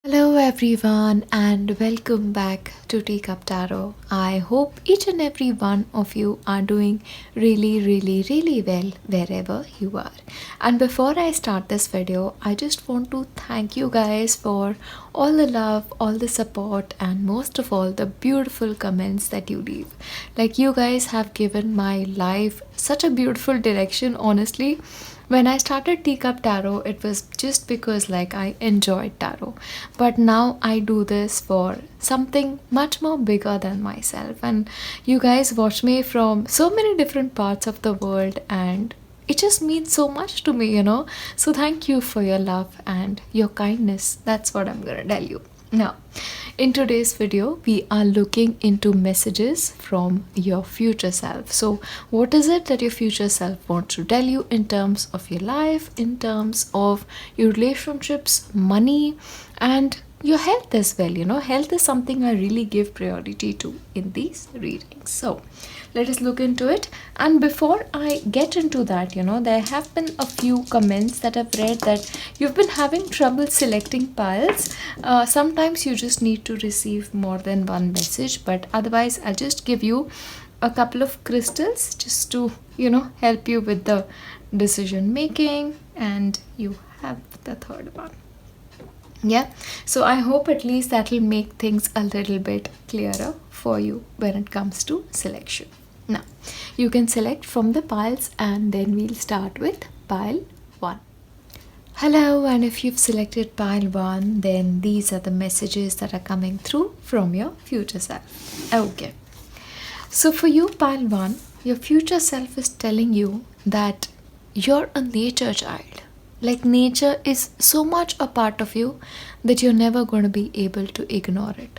Hello everyone and welcome back to Teacup Tarot. I hope each and every one of you are doing really well wherever you are. And before I start this video, I just want to thank you guys for all the love, all the support and most of all the beautiful comments that you leave. Like you guys have given my life such a beautiful direction, honestly. When I started Teacup Tarot, it was just because like I enjoyed tarot. But now I do this for something much more bigger than myself. And you guys watch me from so many different parts of the world and it just means so much to me. So thank you for your love and your kindness. That's what I'm gonna tell you. Now, in today's video, we are looking into messages from your future self. So, what is it that your future self wants to tell you in terms of your life, in terms of your relationships, money, and your health as well? Health is something I really give priority to in these readings. So, let us look into it. And before I get into that, there have been a few comments that I've read that you've been having trouble selecting piles. Sometimes you just need to receive more than one message, but otherwise I'll just give you a couple of crystals just to help you with the decision making, and you have the third one. Yeah, so I hope at least that will make things a little bit clearer for you when it comes to selection. Now, you can select from the piles and then we'll start with pile 1. Hello, and if you've selected pile 1, then these are the messages that are coming through from your future self. Okay, so for you, pile 1, your future self is telling you that you're a nature child. Like nature is so much a part of you that you're never going to be able to ignore it.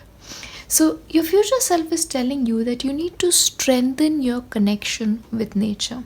So, your future self is telling you that you need to strengthen your connection with nature.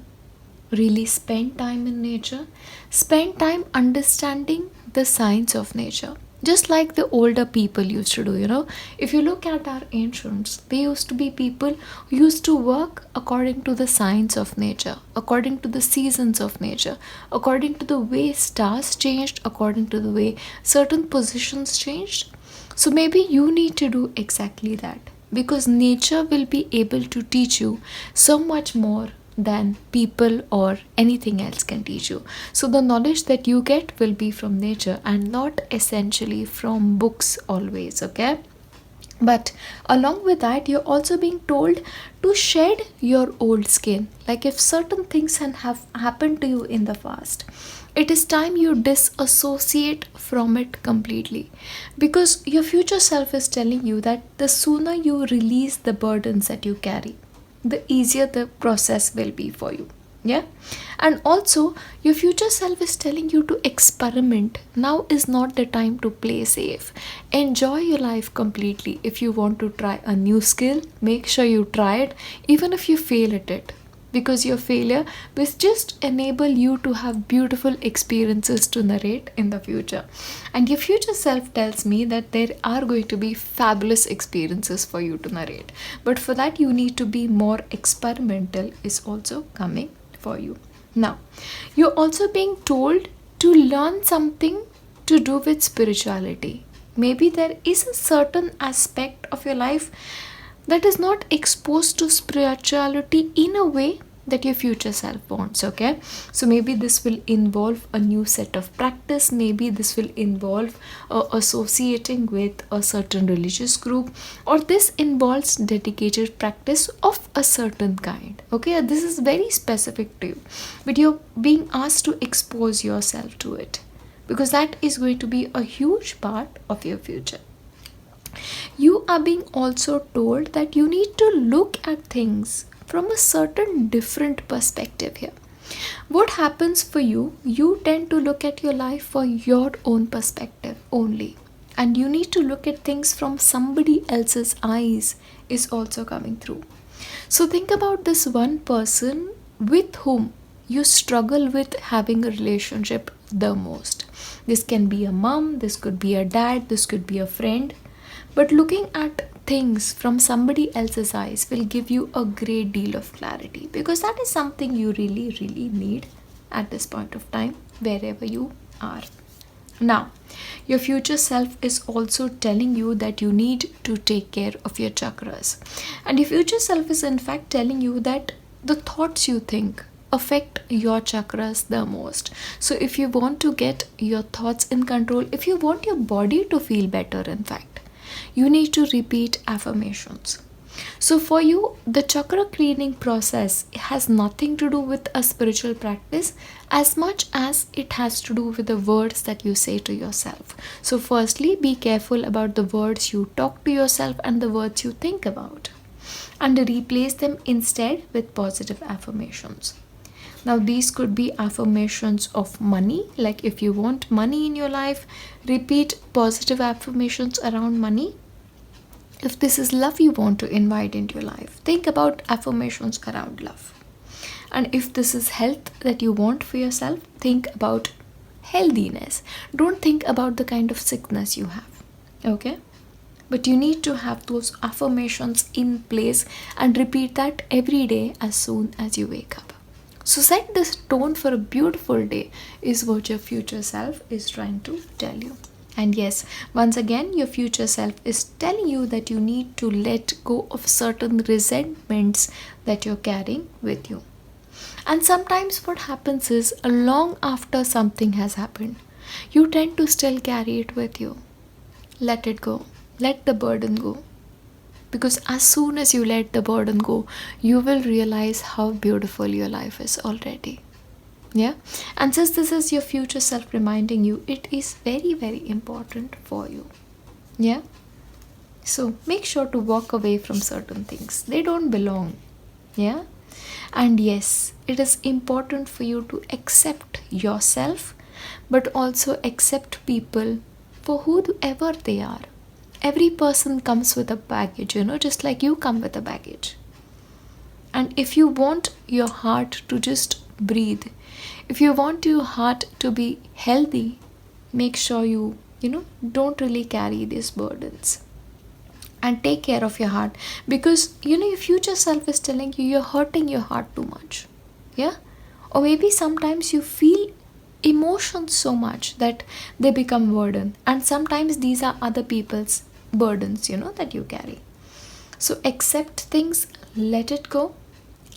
Really spend time in nature. Spend time understanding the science of nature. Just like the older people used to do. If you look at our ancients, they used to be people who used to work according to the science of nature, according to the seasons of nature, according to the way stars changed, according to the way certain positions changed. So maybe you need to do exactly that, because nature will be able to teach you so much more than people or anything else can teach you. So the knowledge that you get will be from nature and not essentially from books always, okay? But along with that, you're also being told to shed your old skin. Like if certain things have happened to you in the past, it is time you disassociate from it completely. Because your future self is telling you that the sooner you release the burdens that you carry, the easier the process will be for you. Yeah, and also your future self is telling you to experiment. Now is not the time to play safe. Enjoy your life completely. If you want to try a new skill, make sure you try it even if you fail at it, because your failure will just enable you to have beautiful experiences to narrate in the future. And your future self tells me that there are going to be fabulous experiences for you to narrate, but for that you need to be more experimental is also coming for you. Now, you're also being told to learn something to do with spirituality. Maybe there is a certain aspect of your life that is not exposed to spirituality in a way that your future self wants. Okay, so maybe this will involve a new set of practice, maybe this will involve associating with a certain religious group, or this involves dedicated practice of a certain kind. Okay, this is very specific to you, but you're being asked to expose yourself to it, because that is going to be a huge part of your future. You are being also told that you need to look at things from a certain different perspective here. What happens for you, you tend to look at your life for your own perspective only. And you need to look at things from somebody else's eyes is also coming through. So think about this one person with whom you struggle with having a relationship the most. This can be a mom, this could be a dad, this could be a friend. But looking at things from somebody else's eyes will give you a great deal of clarity, because that is something you really need at this point of time, wherever you are. Now, your future self is also telling you that you need to take care of your chakras. And your future self is, in fact, telling you that the thoughts you think affect your chakras the most. So, if you want to get your thoughts in control, if you want your body to feel better, in fact, you need to repeat affirmations. So, for you, the chakra cleaning process has nothing to do with a spiritual practice as much as it has to do with the words that you say to yourself. So, firstly, be careful about the words you talk to yourself and the words you think about, and replace them instead with positive affirmations. Now, these could be affirmations of money, like if you want money in your life, repeat positive affirmations around money. If this is love you want to invite into your life, think about affirmations around love. And if this is health that you want for yourself, think about healthiness. Don't think about the kind of sickness you have. Okay? But you need to have those affirmations in place and repeat that every day as soon as you wake up. So, set this tone for a beautiful day, is what your future self is trying to tell you. And yes, once again, your future self is telling you that you need to let go of certain resentments that you're carrying with you. And sometimes what happens is, long after something has happened, you tend to still carry it with you. Let it go. Let the burden go. Because as soon as you let the burden go, you will realize how beautiful your life is already. Yeah, and since this is your future self reminding you, it is very, very important for you. Yeah, so make sure to walk away from certain things, they don't belong. Yeah, and yes, it is important for you to accept yourself, but also accept people for whoever they are. Every person comes with a baggage, just like you come with a baggage. And if you want your heart to just breathe, if you want your heart to be healthy, make sure you don't really carry these burdens. And take care of your heart, because your future self is telling you you're hurting your heart too much. Yeah? Or maybe sometimes you feel emotions so much that they become burden. And sometimes these are other people's burdens, that you carry. So accept things, let it go,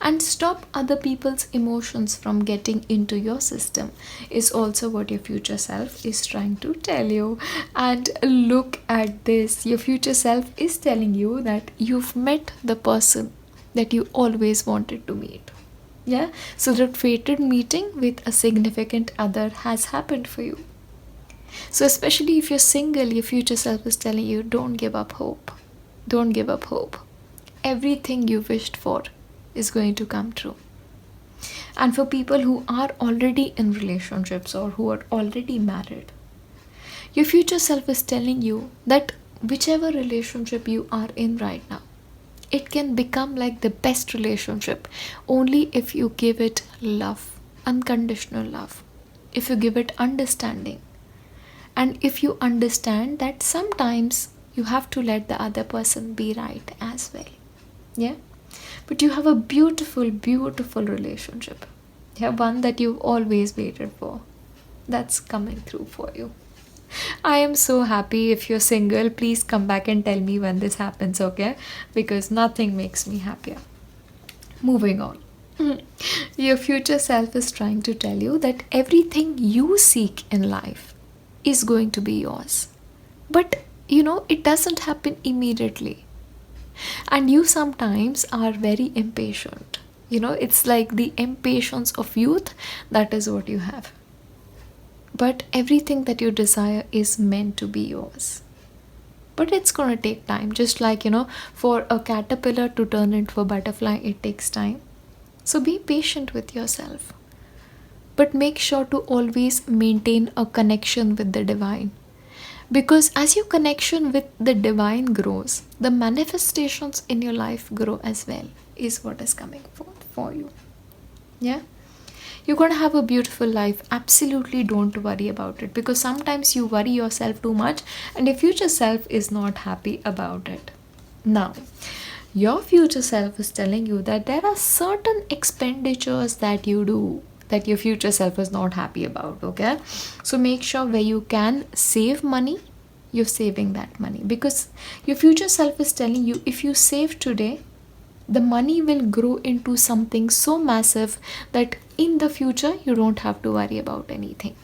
and stop other people's emotions from getting into your system, is also what your future self is trying to tell you. And look at this, your future self is telling you that you've met the person that you always wanted to meet. Yeah, so that fated meeting with a significant other has happened for you. So especially if you're single, your future self is telling you, don't give up hope. Don't give up hope. Everything you wished for is going to come true. And for people who are already in relationships or who are already married, your future self is telling you that whichever relationship you are in right now, it can become like the best relationship only if you give it love, unconditional love, if you give it understanding, and if you understand that sometimes you have to let the other person be right as well. Yeah, but you have a beautiful, beautiful relationship. You have one that you've always waited for. That's coming through for you. I am so happy. If you're single, please come back and tell me when this happens, okay? Because nothing makes me happier. Moving on. Your future self is trying to tell you that everything you seek in life is going to be yours. But it doesn't happen immediately. And you sometimes are very impatient. It's like the impatience of youth, that is what you have. But everything that you desire is meant to be yours. But it's going to take time. Just like, for a caterpillar to turn into a butterfly, it takes time. So be patient with yourself. But make sure to always maintain a connection with the divine. Because as your connection with the divine grows, the manifestations in your life grow as well, is what is coming forth for you. Yeah? You're going to have a beautiful life. Absolutely don't worry about it, because sometimes you worry yourself too much and your future self is not happy about it. Now, your future self is telling you that there are certain expenditures that you do that your future self is not happy about. Okay, so make sure where you can save money, you're saving that money, because your future self is telling you if you save today, the money will grow into something so massive that in the future you don't have to worry about anything.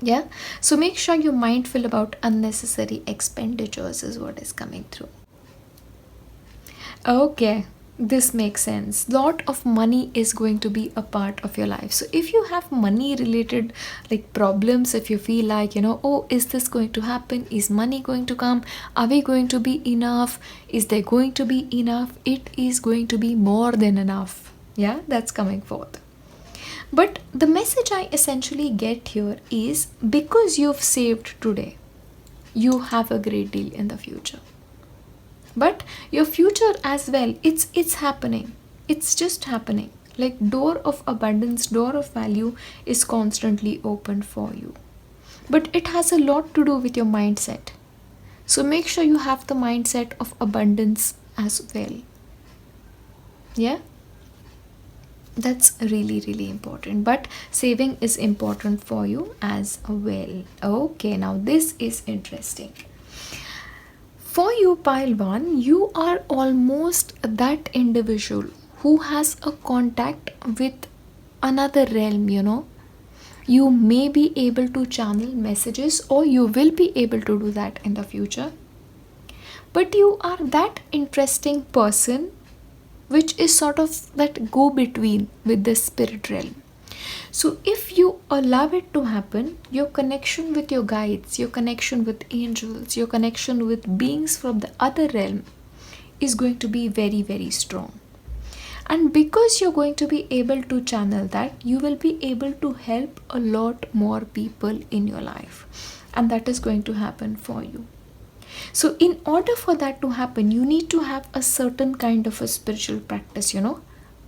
Yeah, so make sure you're mindful about unnecessary expenditures is what is coming through. Okay, this makes sense. Lot of money is going to be a part of your life. So if you have money related like problems, if you feel like, oh, is this going to happen? Is money going to come? Are we going to be enough? Is there going to be enough? It is going to be more than enough. Yeah, that's coming forth. But the message I essentially get here is because you've saved today, you have a great deal in the future. But your future as well, it's happening. It's just happening. Like door of abundance, door of value is constantly open for you. But it has a lot to do with your mindset. So make sure you have the mindset of abundance as well. Yeah? That's really, really important. But saving is important for you as well. Okay, now this is interesting. For you, pile one, you are almost that individual who has a contact with another realm. You may be able to channel messages, or you will be able to do that in the future. But you are that interesting person which is sort of that go between with the spirit realm. So if you allow it to happen, your connection with your guides, your connection with angels, your connection with beings from the other realm is going to be very, very strong. And because you're going to be able to channel that, you will be able to help a lot more people in your life. And that is going to happen for you. So in order for that to happen, you need to have a certain kind of a spiritual practice,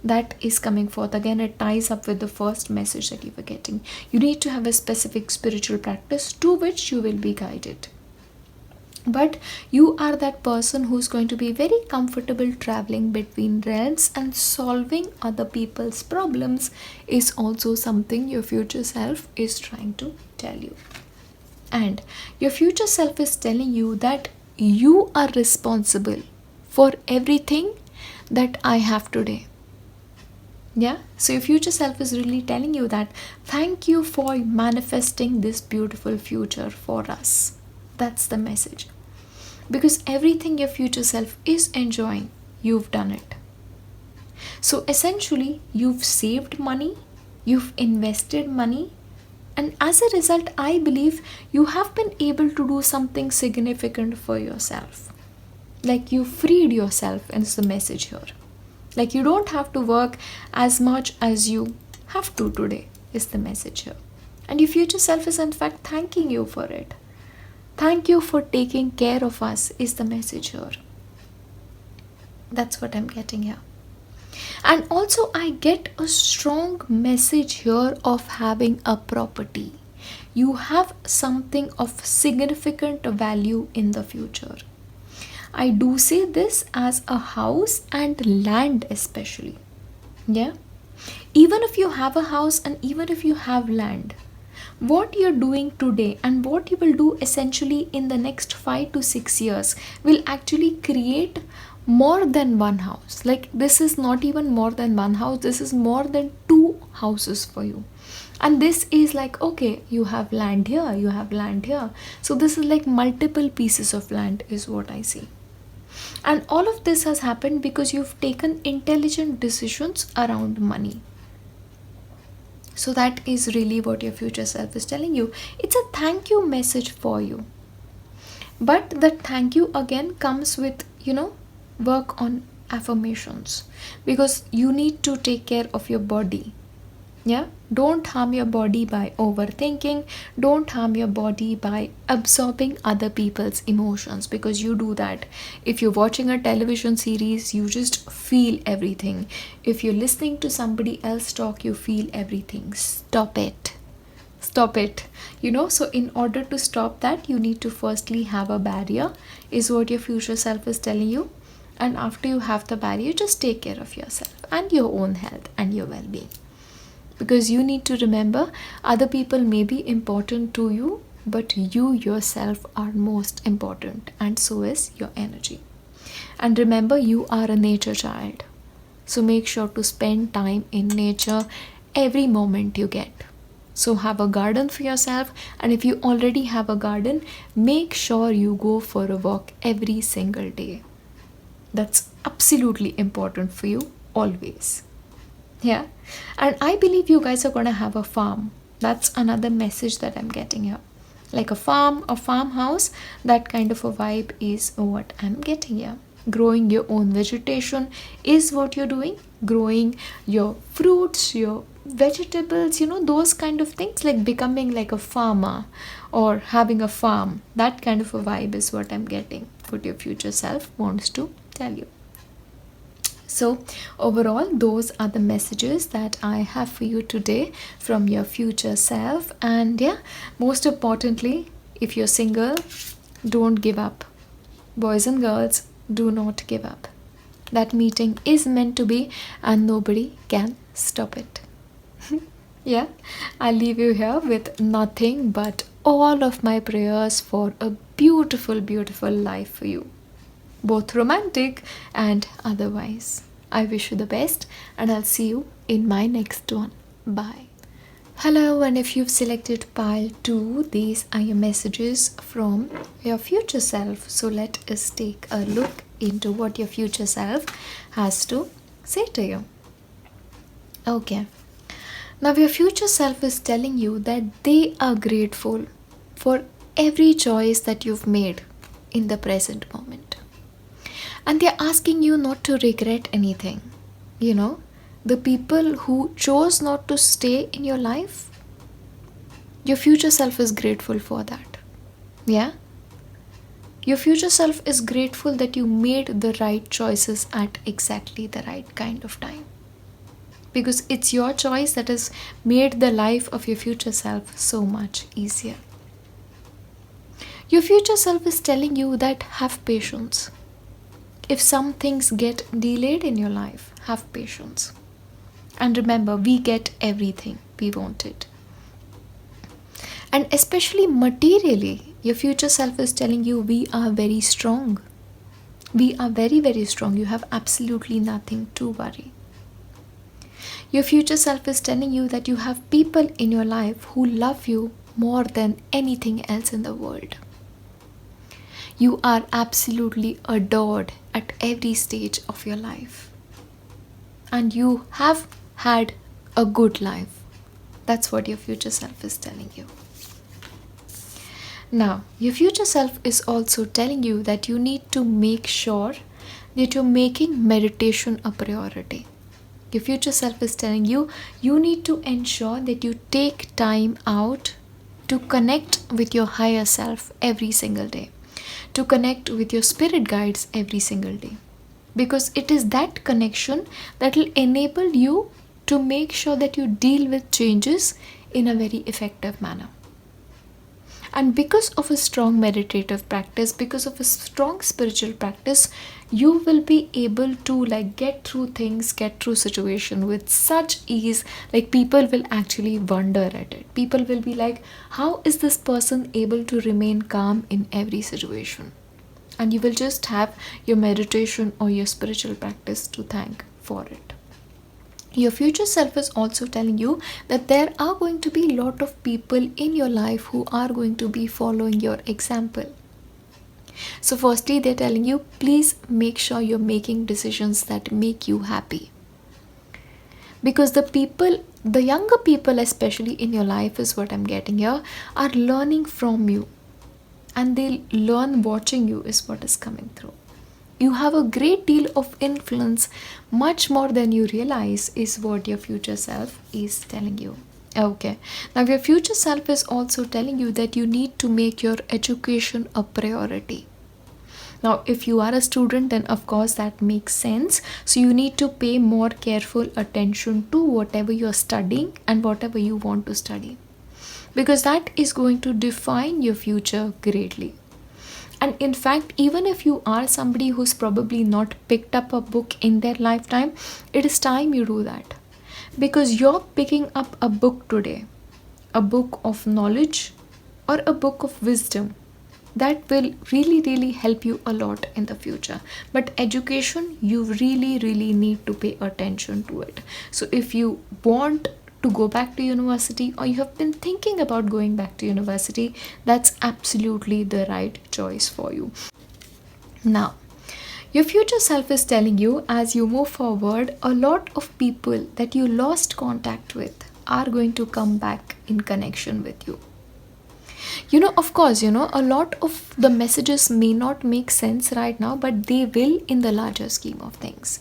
that is coming forth. Again, it ties up with the first message that you were getting. You need to have a specific spiritual practice to which you will be guided. But you are that person who's going to be very comfortable traveling between realms, and solving other people's problems is also something your future self is trying to tell you. And your future self is telling you that you are responsible for everything that I have today. Yeah, so your future self is really telling you that thank you for manifesting this beautiful future for us. That's the message. Because everything your future self is enjoying, you've done it. So essentially, you've saved money, you've invested money, and as a result, I believe you have been able to do something significant for yourself. Like you freed yourself, and it's the message here. Like you don't have to work as much as you have to today, is the message here. And your future self is in fact thanking you for it. Thank you for taking care of us, is the message here. That's what I'm getting here. And also I get a strong message here of having a property. You have something of significant value in the future. I do say this as a house and land especially. Yeah. Even if you have a house and even if you have land, what you're doing today and what you will do essentially in the next 5 to 6 years will actually create more than one house. Like this is not even more than one house, this is more than 2 houses for you. And this is like, okay, you have land here, you have land here. So this is like multiple pieces of land is what I see. And all of this has happened because you've taken intelligent decisions around money. So that is really what your future self is telling you. It's a thank you message for you. But that thank you again comes with, work on affirmations. Because you need to take care of your body. Yeah, don't harm your body by overthinking. Don't harm your body by absorbing other people's emotions, because you do that. If you're watching a television series, you just feel everything. If you're listening to somebody else talk, you feel everything. Stop it. Stop it. So in order to stop that, you need to firstly have a barrier, is what your future self is telling you. And after you have the barrier, just take care of yourself and your own health and your well-being. Because you need to remember, other people may be important to you, but you yourself are most important, and so is your energy. And remember, you are a nature child. So make sure to spend time in nature every moment you get. So have a garden for yourself, and if you already have a garden, make sure you go for a walk every single day. That's absolutely important for you always. Yeah. And I believe you guys are going to have a farm. That's another message that I'm getting here. Like a farm, a farmhouse, that kind of a vibe is what I'm getting here. Growing your own vegetation is what you're doing. Growing your fruits, your vegetables, those kind of things, like becoming like a farmer or having a farm. That kind of a vibe is what I'm getting, what your future self wants to tell you. So, overall, those are the messages that I have for you today from your future self. And yeah, most importantly, if you're single, don't give up. Boys and girls, do not give up. That meeting is meant to be, and nobody can stop it. Yeah, I'll leave you here with nothing but all of my prayers for a beautiful, beautiful life for you, both romantic and otherwise. I wish you the best, and I'll see you in my next one. Bye. Hello, and if you've selected pile 2, these are your messages from your future self. So let us take a look into what your future self has to say to you. Okay. Now, your future self is telling you that they are grateful for every choice that you've made in the present moment. And they're asking you not to regret anything. The people who chose not to stay in your life, your future self is grateful for that. Yeah? Your future self is grateful that you made the right choices at exactly the right kind of time. Because it's your choice that has made the life of your future self so much easier. Your future self is telling you that have patience. If some things get delayed in your life, have patience. And remember, we get everything we wanted. And especially materially, your future self is telling you we are very strong. We are very, very strong. You have absolutely nothing to worry. Your future self is telling you that you have people in your life who love you more than anything else in the world. You are absolutely adored at every stage of your life. And you have had a good life. That's what your future self is telling you. Now, your future self is also telling you that you need to make sure that you're making meditation a priority. Your future self is telling you you need to ensure that you take time out to connect with your higher self every single day, to connect with your spirit guides every single day. Because it is that connection that will enable you to make sure that you deal with changes in a very effective manner. And because of a strong meditative practice, because of a strong spiritual practice, you will be able to get through things, get through situation with such ease. People will actually wonder at it. People will be like, how is this person able to remain calm in every situation? And you will just have your meditation or your spiritual practice to thank for it. Your future self is also telling you that there are going to be a lot of people in your life who are going to be following your example. So firstly, they're telling you, please make sure you're making decisions that make you happy. Because the younger people especially in your life is what I'm getting here, are learning from you. And they'll learn watching you is what is coming through. You have a great deal of influence, much more than you realize, is what your future self is telling you. Okay. Now, your future self is also telling you that you need to make your education a priority. Now, if you are a student, then of course that makes sense. So you need to pay more careful attention to whatever you're studying and whatever you want to study. Because that is going to define your future greatly. And in fact, even if you are somebody who's probably not picked up a book in their lifetime, it is time you do that. because you're picking up a book today, a book of knowledge or a book of wisdom that will really, really help you a lot in the future. But education, you really, really need to pay attention to it. So if you want to go back to university, or you have been thinking about going back to university, that's absolutely the right choice for you. Now, your future self is telling you, as you move forward, a lot of people that you lost contact with are going to come back in connection with you. Of course, a lot of the messages may not make sense right now, but they will in the larger scheme of things.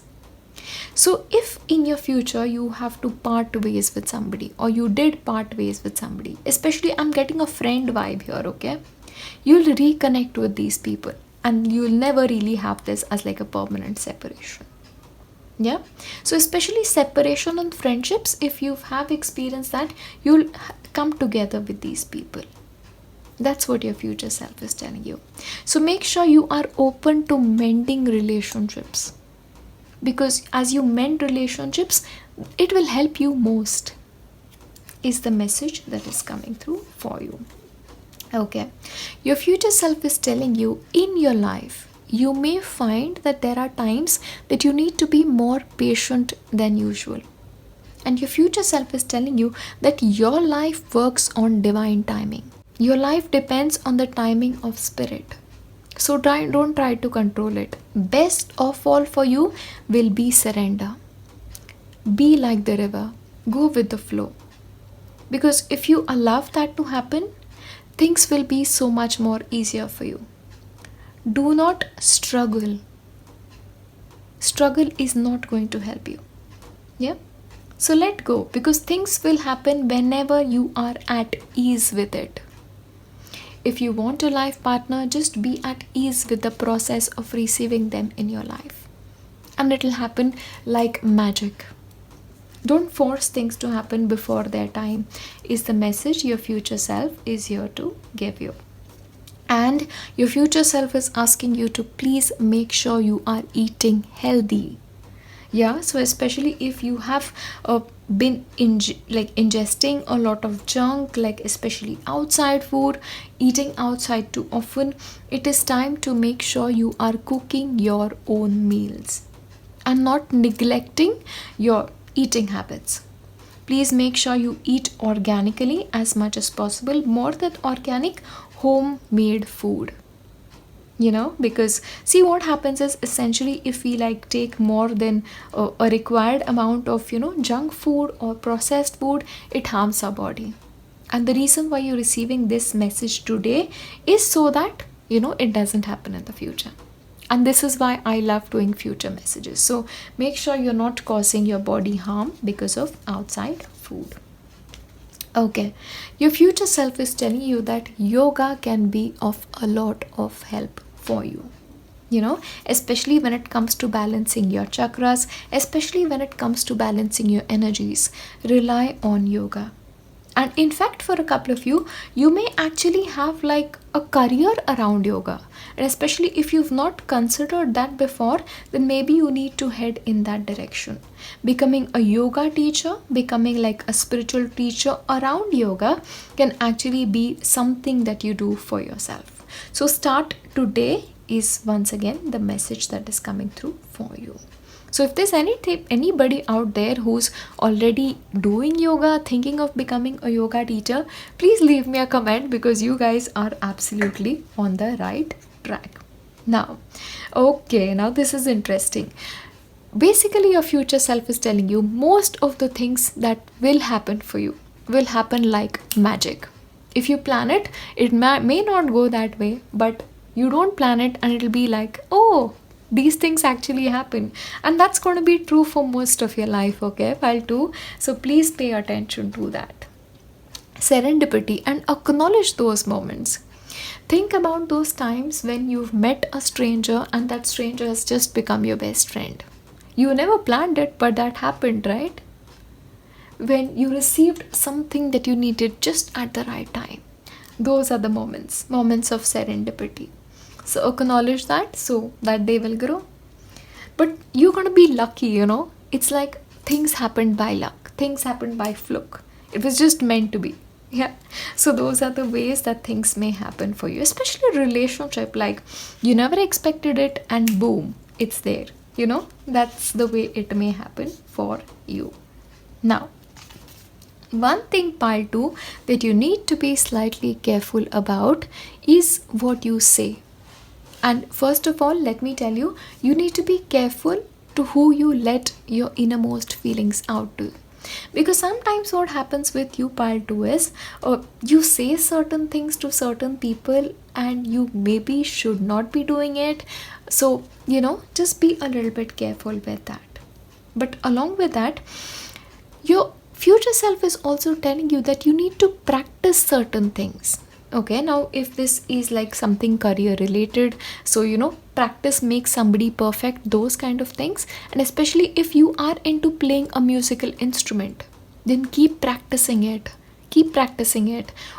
So, if in your future you have to part ways with somebody, or you did part ways with somebody, especially I'm getting a friend vibe here, okay? You'll reconnect with these people, and you'll never really have this as like a permanent separation. Yeah, so especially separation and friendships, if you have experienced that, you'll come together with these people. That's what your future self is telling you. So make sure you are open to mending relationships, because as you mend relationships, it will help you most, is the message that is coming through for you. Okay, your future self is telling you, in your life you may find that there are times that you need to be more patient than usual. And your future self is telling you that your life works on divine timing. Your life depends on the timing of spirit. So don't try to control it. Best of all for you will be surrender. Be like the river. Go with the flow. Because if you allow that to happen, things will be so much more easier for you. Do not struggle. Struggle is not going to help you. Yeah? So let go, because things will happen whenever you are at ease with it. If you want a life partner, just be at ease with the process of receiving them in your life. And it'll happen like magic. Don't force things to happen before their time, is the message your future self is here to give you. And your future self is asking you to please make sure you are eating healthy. Yeah, so especially if you have been ingesting a lot of junk, like especially outside food, eating outside too often, it is time to make sure you are cooking your own meals and not neglecting your eating habits. Please make sure you eat organically as much as possible, more than organic, homemade food. Because see, what happens is, essentially, if we take more than a required amount of junk food or processed food, it harms our body. And the reason why you're receiving this message today is so that it doesn't happen in the future. And this is why I love doing future messages. So make sure you're not causing your body harm because of outside food. Okay, your future self is telling you that yoga can be of a lot of help for you. Especially when it comes to balancing your chakras, especially when it comes to balancing your energies, rely on yoga. And in fact, for a couple of you may actually have a career around yoga. And especially if you've not considered that before, then maybe you need to head in that direction. Becoming a yoga teacher, becoming a spiritual teacher around yoga can actually be something that you do for yourself. So start today is once again the message that is coming through for you. So if there's anybody out there who's already doing yoga, thinking of becoming a yoga teacher, please leave me a comment, because you guys are absolutely on the right track. Now this is interesting. Basically, your future self is telling you most of the things that will happen for you will happen like magic. If you plan it, it may not go that way, but you don't plan it and it'll be oh, these things actually happen. And that's going to be true for most of your life, okay, while too. So please pay attention to that. Serendipity, and acknowledge those moments. Think about those times when you've met a stranger and that stranger has just become your best friend. You never planned it, but that happened, right? When you received something that you needed just at the right time. Those are the moments of serendipity. So acknowledge that so that they will grow. But you're going to be lucky, It's like things happened by luck. things happened by fluke. It was just meant to be. Yeah. So those are the ways that things may happen for you, especially relationship. Like you never expected it and boom, it's there. That's the way it may happen for you. Now, one thing, pile 2, that you need to be slightly careful about is what you say. And first of all, let me tell you, you need to be careful to who you let your innermost feelings out to. Because sometimes what happens with you, pile 2, is you say certain things to certain people and you maybe should not be doing it. So, just be a little bit careful with that. But along with that, your future self is also telling you that you need to practice certain things. Okay, now if this is like something career related, so practice makes somebody perfect, those kind of things. And especially if you are into playing a musical instrument, then keep practicing it.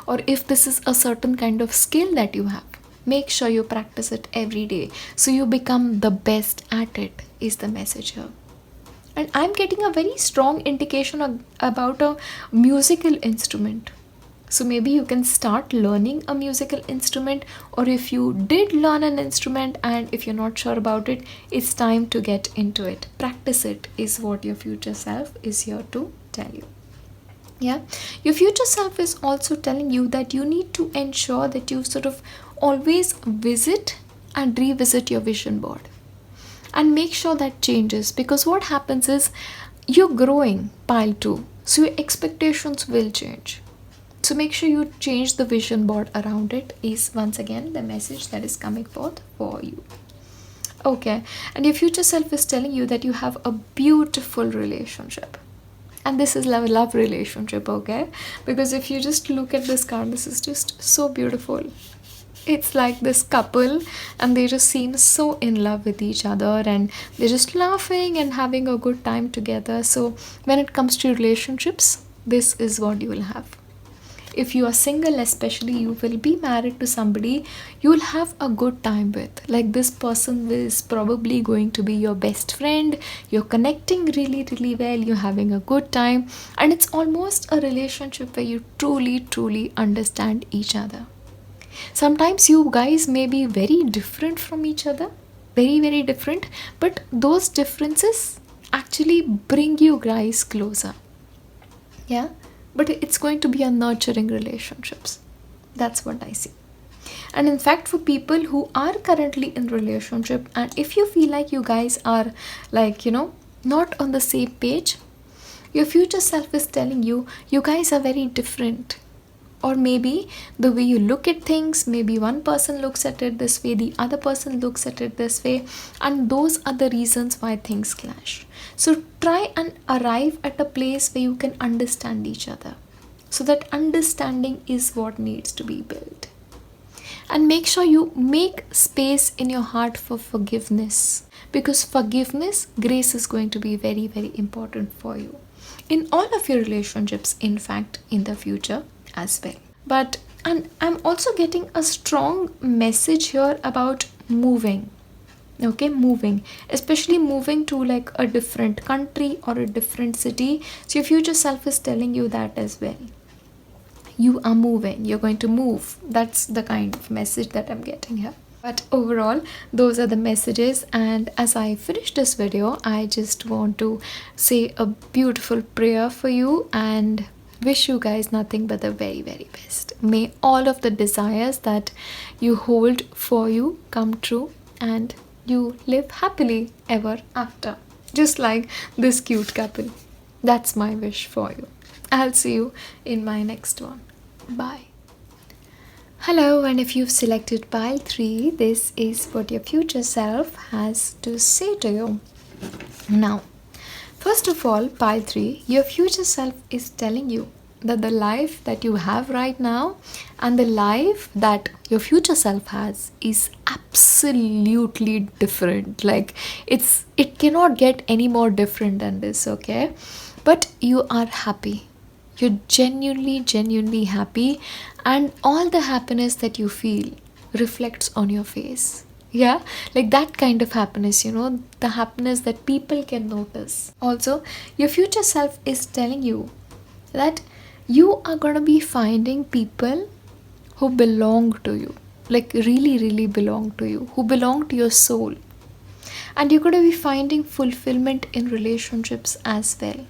Or if this is a certain kind of skill that you have, make sure you practice it every day so you become the best at it, is the message here. And I'm getting a very strong indication about a musical instrument. So maybe you can start learning a musical instrument, or if you did learn an instrument and if you're not sure about it, it's time to get into it. Practice it is what your future self is here to tell you. Yeah, your future self is also telling you that you need to ensure that you sort of always visit and revisit your vision board and make sure that changes, because what happens is you're growing, pile 2, so your expectations will change. So make sure you change the vision board around it, is once again the message that is coming forth for you. Okay, and your future self is telling you that you have a beautiful relationship. And this is love relationship, okay? Because if you just look at this card, this is just so beautiful. It's like this couple and they just seem so in love with each other and they're just laughing and having a good time together. So when it comes to relationships, this is what you will have. If you are single, especially, you will be married to somebody you will have a good time with. Like this person is probably going to be your best friend. You're connecting really well. You're having a good time. And it's almost a relationship where you truly understand each other. Sometimes you guys may be very different from each other. Very different. But those differences actually bring you guys closer. Yeah. But it's going to be a nurturing relationships. That's what I see. And in fact, for people who are currently in relationship, and if you feel like you guys are like, not on the same page, your future self is telling you, you guys are very different. Or maybe the way you look at things, maybe one person looks at it this way, the other person looks at it this way, and those are the reasons why things clash. So try and arrive at a place where you can understand each other. So that understanding is what needs to be built. And make sure you make space in your heart for forgiveness. Because forgiveness, grace is going to be very important for you. In all of your relationships, in fact, in the future as well. And I'm also getting a strong message here about moving. Okay, moving, especially moving to like a different country or a different city. So your future self is telling you that as well. You are moving, you're going to move. That's the kind of message that I'm getting here. But overall, those are the messages. And as I finish this video, I just want to say a beautiful prayer for you and wish you guys nothing but the very best. May all of the desires that you hold for you come true and you live happily ever after, just like this cute couple. That's my wish for you. I'll see you in my next one. Bye. Hello, and if you've selected pile 3, this is what your future self has to say to you. Now, first of all, pile 3, your future self is telling you that the life that you have right now and the life that your future self has is absolutely different. Like it cannot get any more different than this, okay? But you are happy. You're genuinely happy, and all the happiness that you feel reflects on your face. Yeah, like that kind of happiness, the happiness that people can notice. Also, your future self is telling you that you are going to be finding people who belong to you, like really, really belong to you, who belong to your soul. And you're going to be finding fulfillment in relationships as well.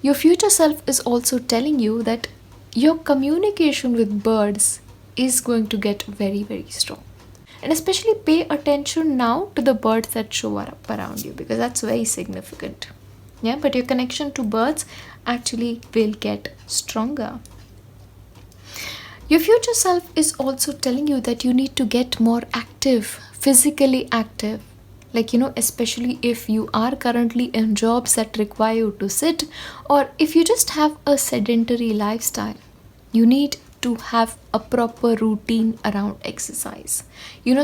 Your future self is also telling you that your communication with birds is going to get very, very strong. And especially pay attention now to the birds that show up around you, because that's very significant. Yeah, but your connection to birds actually will get stronger. Your future self is also telling you that you need to get more active, physically active. Like, especially if you are currently in jobs that require you to sit, or if you just have a sedentary lifestyle, you need to have a proper routine around exercise.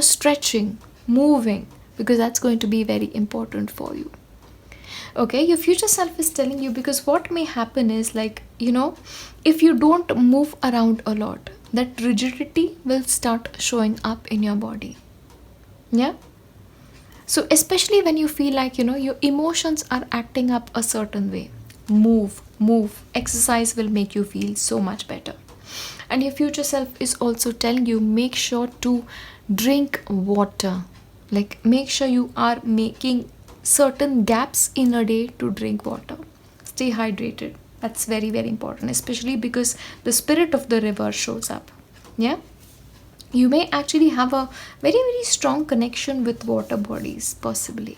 Stretching, moving, because that's going to be very important for you. Okay, your future self is telling you, because what may happen is, like, if you don't move around a lot, that rigidity will start showing up in your body. Yeah, so especially when you feel like, your emotions are acting up a certain way, move, exercise will make you feel so much better. And your future self is also telling you, make sure to drink water. Like, make sure you are making certain gaps in a day to drink water. Stay hydrated. That's very, very important, especially because the spirit of the river shows up. Yeah, you may actually have a very, very strong connection with water bodies, possibly.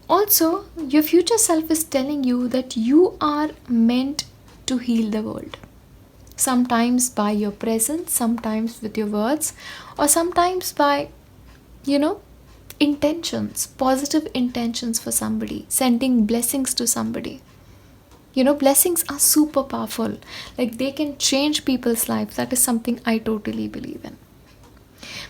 Also, your future self is telling you that you are meant to heal the world. Sometimes by your presence, sometimes with your words, or sometimes by, you know, intentions, positive intentions for somebody, sending blessings to somebody. Blessings are super powerful. Like, they can change people's lives. That is something I totally believe in.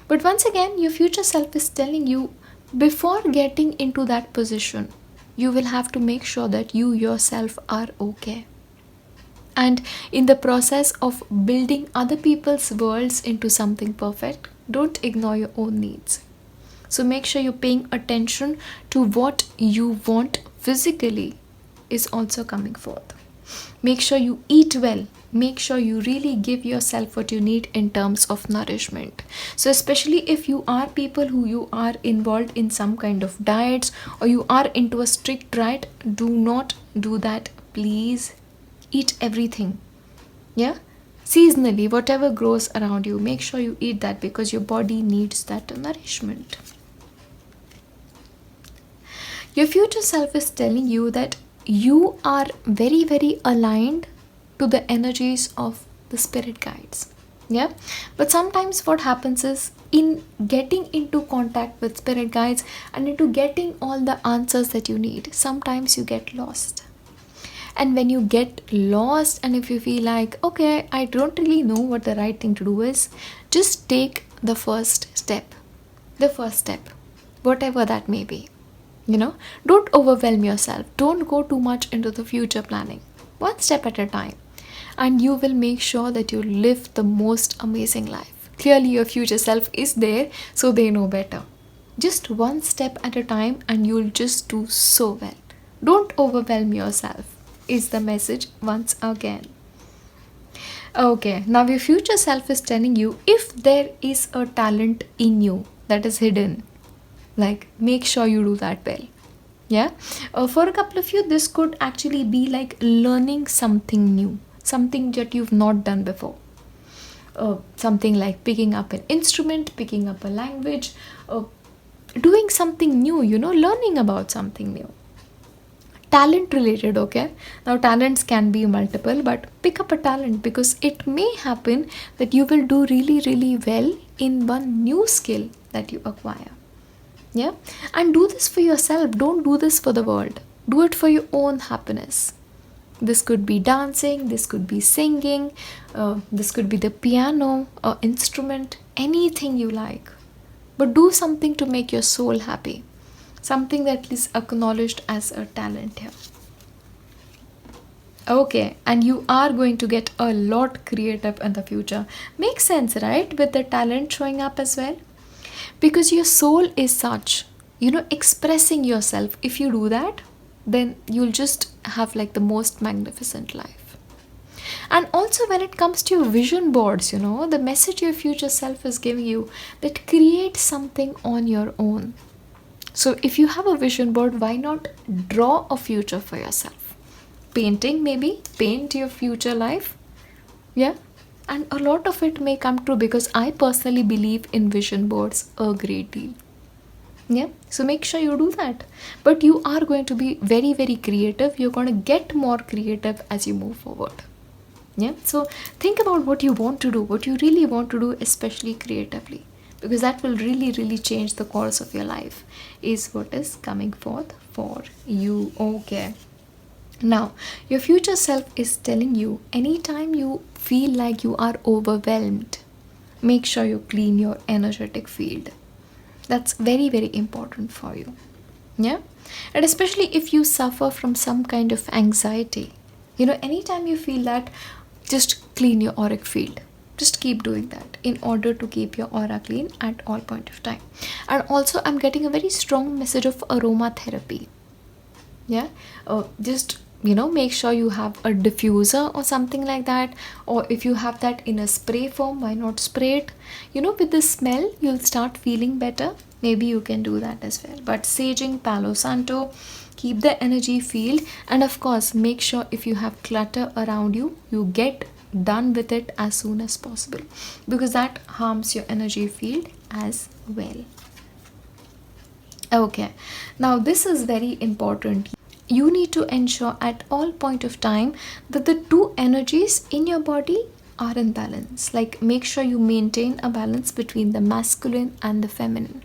But once again, your future self is telling you, before getting into that position, you will have to make sure that you yourself are okay. And in the process of building other people's worlds into something perfect, don't ignore your own needs. So make sure you're paying attention to what you want physically is also coming forth. Make sure you eat well. Make sure you really give yourself what you need in terms of nourishment. So especially if you are people who you are involved in some kind of diets, or you are into a strict diet, do not do that, please. Eat everything. Yeah, seasonally, whatever grows around you, make sure you eat that, because your body needs that nourishment. Your future self is telling you that you are very, very aligned to the energies of the spirit guides. Yeah, but sometimes what happens is, in getting into contact with spirit guides and into getting all the answers that you need, sometimes you get lost. And when you get lost, and if you feel like, okay, I don't really know what the right thing to do is, just take the first step. The first step, whatever that may be. Don't overwhelm yourself. Don't go too much into the future planning. One step at a time. And you will make sure that you live the most amazing life. Clearly, your future self is there, so they know better. Just one step at a time, and you'll just do so well. Don't overwhelm yourself, is the message once again. Okay, now your future self is telling you, if there is a talent in you that is hidden, like, make sure you do that well. Yeah, for a couple of you, this could actually be like learning something new, something that you've not done before. Something like picking up an instrument, picking up a language, doing something new, learning about something new. Talent related, okay? Now, talents can be multiple, but pick up a talent, because it may happen that you will do really, really well in one new skill that you acquire. Yeah, and do this for yourself. Don't do this for the world. Do it for your own happiness. This could be dancing, this could be singing, this could be the piano or instrument, anything you like. But do something to make your soul happy, something that is acknowledged as a talent here. Okay, and you are going to get a lot creative in the future. Makes sense, right? With the talent showing up as well. Because your soul is such, expressing yourself. If you do that, then you'll just have like the most magnificent life. And also, when it comes to your vision boards, the message your future self is giving you, that create something on your own. So, if you have a vision board, why not draw a future for yourself? Painting, maybe paint your future life. Yeah. And a lot of it may come true because I personally believe in vision boards a great deal. Yeah, so make sure you do that. But you are going to be very, very creative. You're going to get more creative as you move forward. Yeah, so think about what you want to do, what you really want to do, especially creatively, because that will really, really change the course of your life, is what is coming forth for you. Okay. Now, your future self is telling you anytime you feel like you are overwhelmed, make sure you clean your energetic field. That's very, very important for you. Yeah, and especially if you suffer from some kind of anxiety, anytime you feel that, just clean your auric field. Just keep doing that in order to keep your aura clean at all point of time. And also, I'm getting a very strong message of aromatherapy. Yeah, just make sure you have a diffuser or something like that, or if you have that in a spray form, why not spray it? With the smell you'll start feeling better. Maybe you can do that as well. But saging, Palo Santo, keep the energy field. And of course, make sure if you have clutter around you, you get done with it as soon as possible, because that harms your energy field as well. Okay, now this is very important. You need to ensure at all point of time that the two energies in your body are in balance. Like, make sure you maintain a balance between the masculine and the feminine.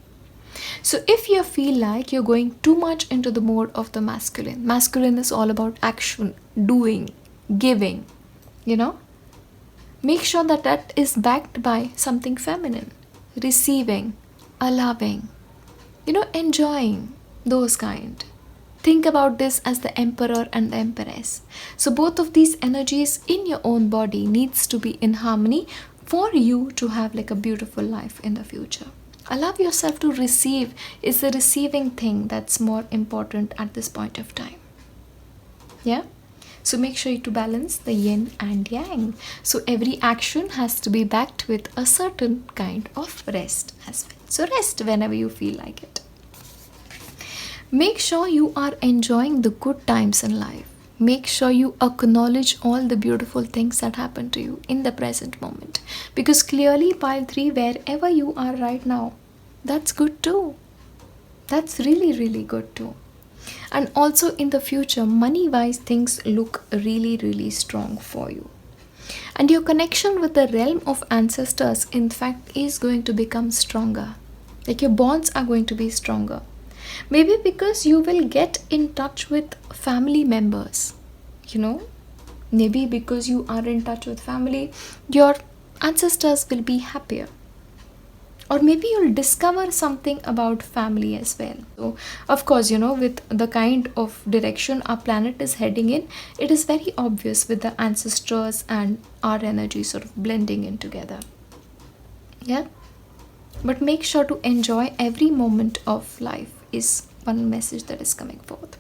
So if you feel like you're going too much into the mode of the masculine is all about action, doing, giving, you know make sure that that is backed by something feminine, receiving, allowing, enjoying, those kind. Think about this as the emperor and the empress. So both of these energies in your own body needs to be in harmony for you to have like a beautiful life in the future. Allow yourself to receive. Is the receiving thing that's more important at this point of time. Yeah, so make sure to balance the yin and yang. So every action has to be backed with a certain kind of rest as well. So rest whenever you feel like it. Make sure you are enjoying the good times in life. Make sure you acknowledge all the beautiful things that happen to you in the present moment. Because clearly, pile 3, wherever you are right now, that's good too. That's really, really good too. And also in the future, money wise, things look really, really strong for you. And your connection with the realm of ancestors, in fact, is going to become stronger. Like, your bonds are going to be stronger. Maybe because you will get in touch with family members, maybe because you are in touch with family, your ancestors will be happier. Or maybe you'll discover something about family as well. So, of course, with the kind of direction our planet is heading in, it is very obvious with the ancestors and our energy sort of blending in together. Yeah. But make sure to enjoy every moment of life is one message that is coming forth.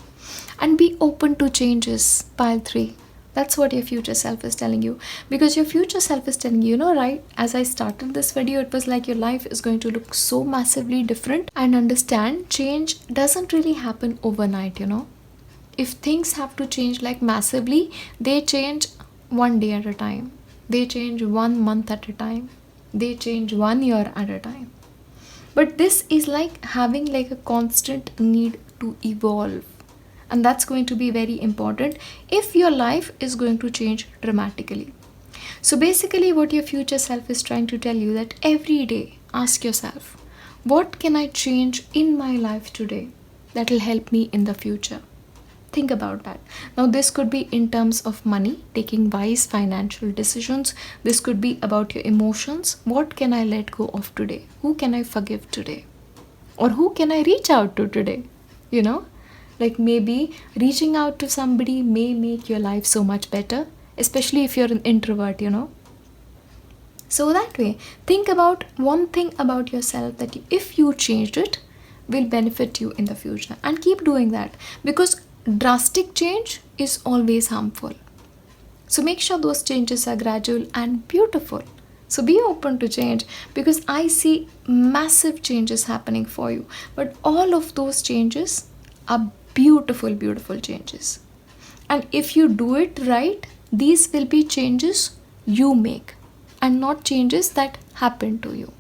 And be open to changes, pile 3. That's what your future self is telling you. Because your future self is telling you, right? As I started this video, it was like your life is going to look so massively different. And understand, change doesn't really happen overnight, If things have to change like massively, they change one day at a time. They change 1 month at a time. They change 1 year at a time. But this is like having like a constant need to evolve. And that's going to be very important if your life is going to change dramatically. So basically what your future self is trying to tell you, that every day ask yourself, what can I change in my life today that will help me in the future? Think about that. Now, this could be in terms of money, taking wise financial decisions. This could be about your emotions. What can I let go of today? Who can I forgive today? Or who can I reach out to today? Like maybe reaching out to somebody may make your life so much better, especially if you're an introvert. So that way, think about one thing about yourself that if you changed it, will benefit you in the future, and keep doing that, because drastic change is always harmful. So make sure those changes are gradual and beautiful. So be open to change, because I see massive changes happening for you. But all of those changes are beautiful, beautiful changes. And if you do it right, these will be changes you make and not changes that happen to you.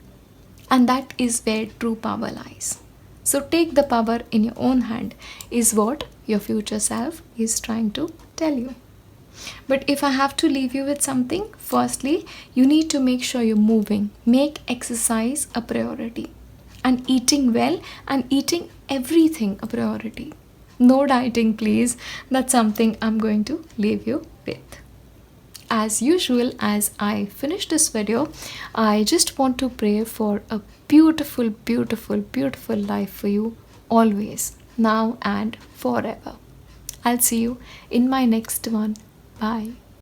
And that is where true power lies. So take the power in your own hand, is what your future self is trying to tell you. But if I have to leave you with something, firstly, you need to make sure you're moving. Make exercise a priority. And eating well and eating everything a priority. No dieting, please. That's something I'm going to leave you with. As usual, as I finish this video, I just want to pray for a beautiful, beautiful, beautiful life for you always, now and forever. I'll see you in my next one. Bye.